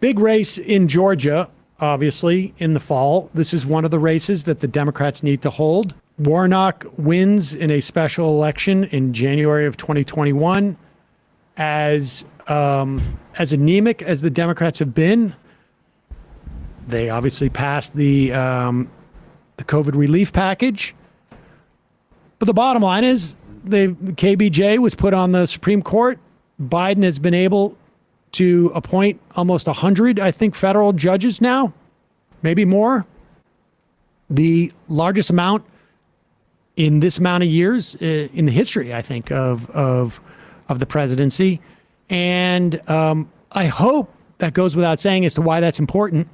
Big race in Georgia, obviously, in the fall. This is one of the races that the Democrats need to hold. Warnock wins in a special election in January of 2021. As anemic as the Democrats have been, they obviously passed the COVID relief package. But the bottom line is, KBJ was put on the Supreme Court. Biden has been able to appoint almost 100, I think, federal judges now, maybe more. The largest amount in this amount of years in the history, I think, of the presidency. And I hope that goes without saying as to why that's important.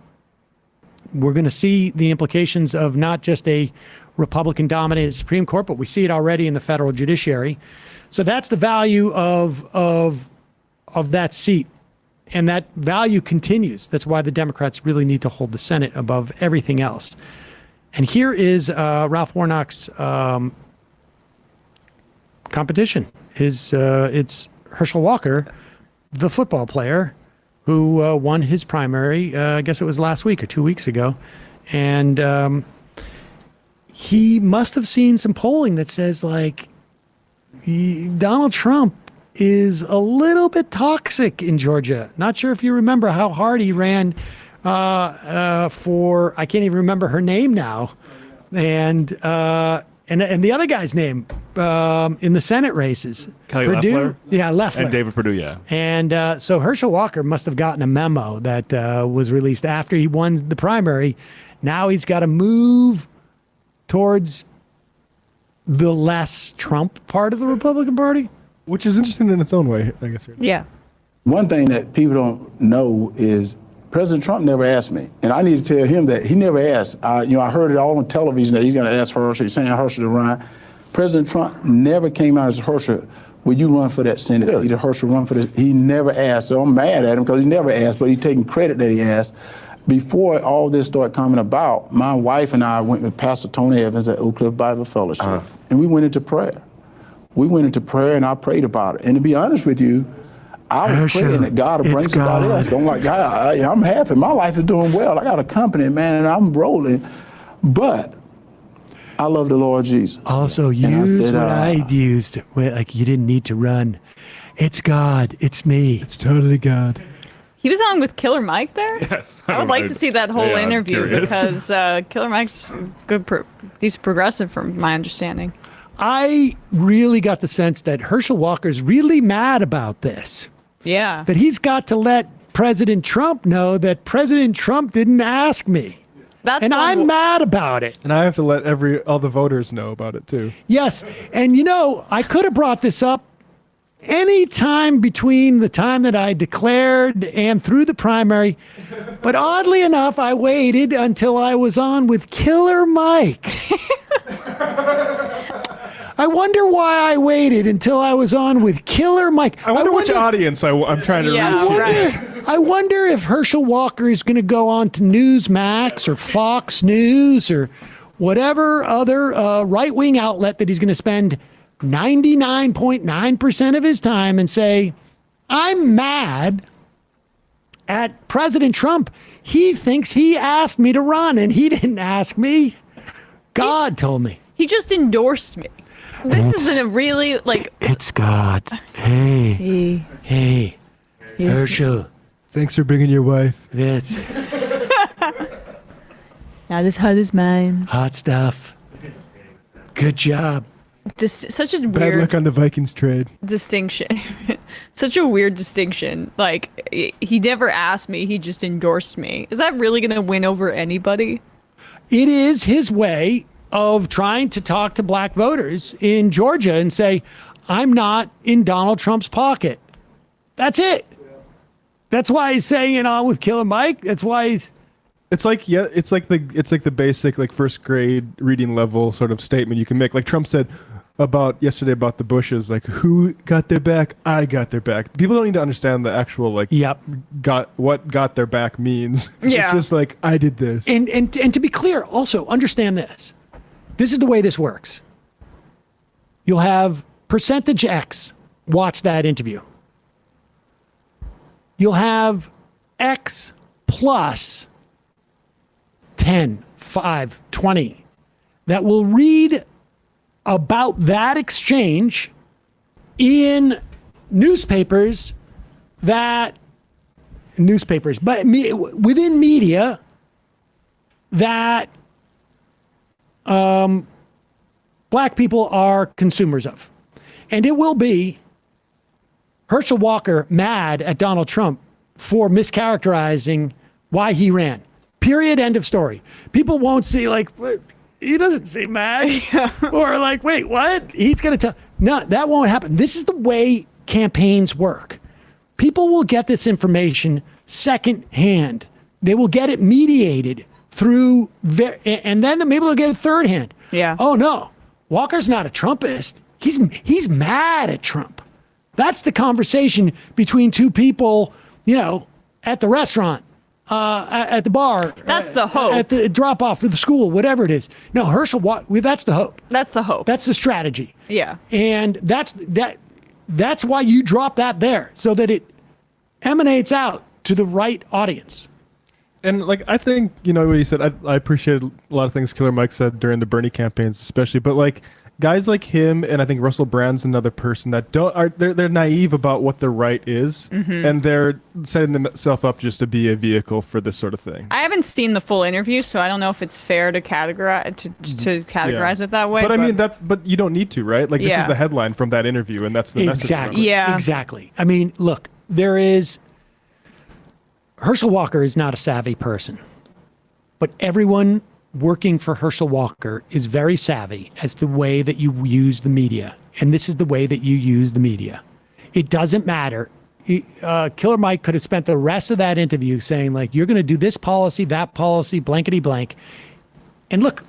We're going to see the implications of not just a Republican-dominated Supreme Court, but we see it already in the federal judiciary. So that's the value of that seat. And that value continues. That's why the Democrats really need to hold the Senate above everything else. And here is Ralph Warnock's competition. It's Herschel Walker, the football player, who won his primary, I guess it was last week or 2 weeks ago. And he must have seen some polling that says, like, Donald Trump is a little bit toxic in Georgia. Not sure if you remember how hard he ran for, I can't even remember her name now, and the other guy's name in the Senate races. Kelly Perdue? Loeffler? Yeah, Loeffler. And David Perdue, yeah. And so Herschel Walker must have gotten a memo that was released after he won the primary. Now he's got to move towards the less Trump part of the Republican Party. Which is interesting in its own way, I guess. Yeah. One thing that people don't know is President Trump never asked me. And I need to tell him that he never asked. I heard it all on television that he's going to ask Herschel, he's saying Herschel to run. President Trump never came out as Herschel, will you run for that Senate seat? Did Herschel run for this? He never asked. So I'm mad at him because he never asked, but he's taking credit that he asked. Before all this started coming about, my wife and I went with Pastor Tony Evans at Oak Cliff Bible Fellowship, and we went into prayer. We went into prayer and I prayed about it. And to be honest with you, I was praying that God will bring somebody else. I'm like, God, I'm happy. My life is doing well. I got a company, man, and I'm rolling. But I love the Lord Jesus. Also, use what I used. Like, you didn't need to run. It's God. It's me. It's totally God. He was on with Killer Mike there? Yes. I would like to see that whole interview curious. because Killer Mike's good, decent progressive from my understanding. I really got the sense that Herschel Walker's really mad about this. Yeah. But he's got to let President Trump know that President Trump didn't ask me. And I'm mad about it. And I have to let all the voters know about it too. Yes. And I could have brought this up any time between the time that I declared and through the primary. But oddly enough, I waited until I was on with Killer Mike. I wonder why I waited until I was on with Killer Mike. I wonder which audience I'm trying to reach. I wonder if Herschel Walker is going to go on to Newsmax or Fox News or whatever other right-wing outlet that he's going to spend 99.9% of his time and say, I'm mad at President Trump. He thinks he asked me to run and he didn't ask me. God told me. He just endorsed me. This isn't a really, It's God. Hey. Herschel. Thanks for bringing your wife. That's not as hot as mine. Hot stuff. Good job. Just such a Bad weird luck on the Vikings trade. distinction. Such a weird distinction. Like, he never asked me, he just endorsed me. Is that really going to win over anybody? It is his way of trying to talk to black voters in Georgia and say, I'm not in Donald Trump's pocket. That's it. That's why he's saying it on with Killer Mike. That's why he's... It's like the basic first grade reading level sort of statement you can make. Like Trump said yesterday about the Bushes, like, who got their back? I got their back. People don't need to understand the actual what got their back means. Yeah. It's just like, I did this. And to be clear, also understand this. This is the way this works. You'll have percentage X watch that interview. You'll have X plus 10, 5, 20 that will read about that exchange in newspapers, but within media that black people are consumers of. And it will be Herschel Walker mad at Donald Trump for mischaracterizing why he ran. Period. End of story. People won't see like, he doesn't seem mad. Or like, wait, what? He's going to tell. No, that won't happen. This is the way campaigns work. People will get this information secondhand. They will get it mediated through, and then maybe they'll get it third hand. Yeah. Oh no, Walker's not a Trumpist. He's mad at Trump. That's the conversation between two people, at the restaurant, at the bar. That's the hope. At the drop off for the school, whatever it is. No, Herschel Walker. That's the hope. That's the hope. That's the strategy. Yeah. And that's why you drop that there, so that it emanates out to the right audience. And like, I think, what you said, I appreciated a lot of things Killer Mike said during the Bernie campaigns, especially, but like guys like him, and I think Russell Brand's another person that they're naive about what the right is, and they're setting themselves up just to be a vehicle for this sort of thing. I haven't seen the full interview, so I don't know if it's fair to categorize it that way. But I mean but you don't need to, right? Like, this is the headline from that interview, and that's the message. Exactly. Yeah. Exactly. I mean, look, Herschel Walker is not a savvy person, but everyone working for Herschel Walker is very savvy as the way that you use the media. And this is the way that you use the media. It doesn't matter. Killer Mike could have spent the rest of that interview saying, like, you're going to do this policy, that policy, blankety blank. And look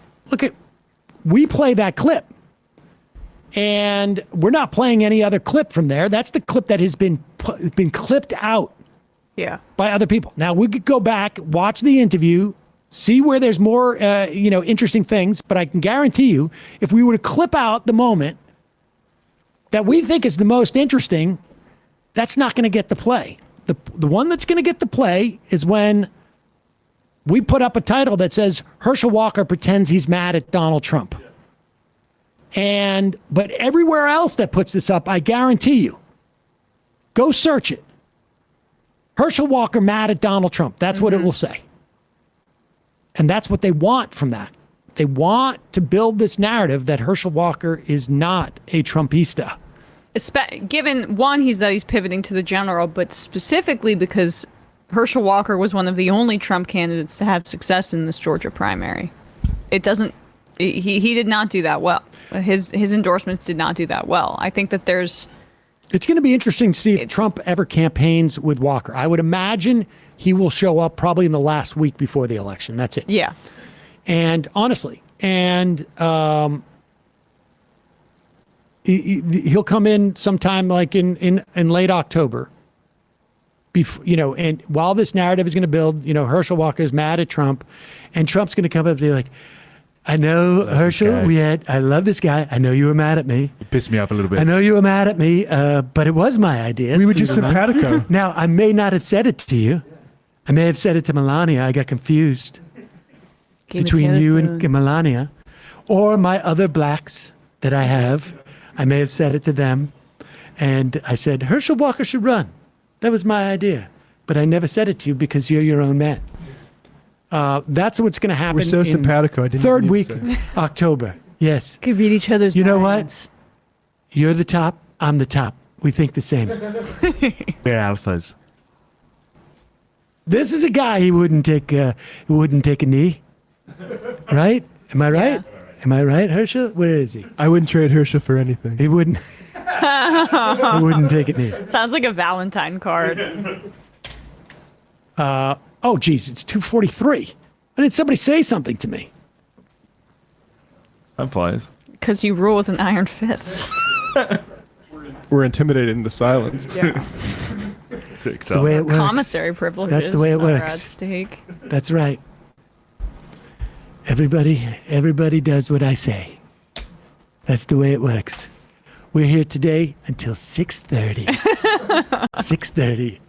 we play that clip. And we're not playing any other clip from there. That's the clip that has been clipped out. Yeah. By other people. Now, we could go back, watch the interview, see where there's more, interesting things. But I can guarantee you, if we were to clip out the moment that we think is the most interesting, that's not going to get the play. The one that's going to get the play is when we put up a title that says Herschel Walker pretends he's mad at Donald Trump. But everywhere else that puts this up, I guarantee you, go search it. Herschel Walker mad at Donald Trump. That's what it will say. And that's what they want from that. They want to build this narrative that Herschel Walker is not a Trumpista. Given, one, he's pivoting to the general, but specifically because Herschel Walker was one of the only Trump candidates to have success in this Georgia primary. He did not do that well. His endorsements did not do that well. I think that it's going to be interesting to see if Trump ever campaigns with Walker. I would imagine he will show up probably in the last week before the election. That's it. Yeah. And honestly, he'll come in sometime like in late October. And while this narrative is going to build, Herschel Walker is mad at Trump, and Trump's going to come up and be like, I know, Herschel, I love this guy. I know you were mad at me. It pissed me off a little bit. I know you were mad at me, but it was my idea. We were just simpatico. Now, I may not have said it to you. I may have said it to Melania. I got confused between you and Melania. Or my other blacks that I have. I may have said it to them. And I said, Herschel Walker should run. That was my idea. But I never said it to you because you're your own man. That's what's going to happen. We're so simpatico. I didn't third need week, to say. October. Yes. could read each other's You know minds. what? You're the top. I'm the top. We think the same. We're alphas. This is a guy who wouldn't take a knee, right? Am I right? Yeah. Am I right, Herschel? Where is he? I wouldn't trade Herschel for anything. He wouldn't. He wouldn't take a knee. Sounds like a Valentine card. Oh, geez, it's 2:43. I need somebody say something to me. I'm flies. Because you rule with an iron fist. We're intimidated into silence. Yeah. That's the way it works. Commissary privileges. That's the way it are works. at stake. That's right. Everybody does what I say. That's the way it works. We're here today until 6:30. 6:30.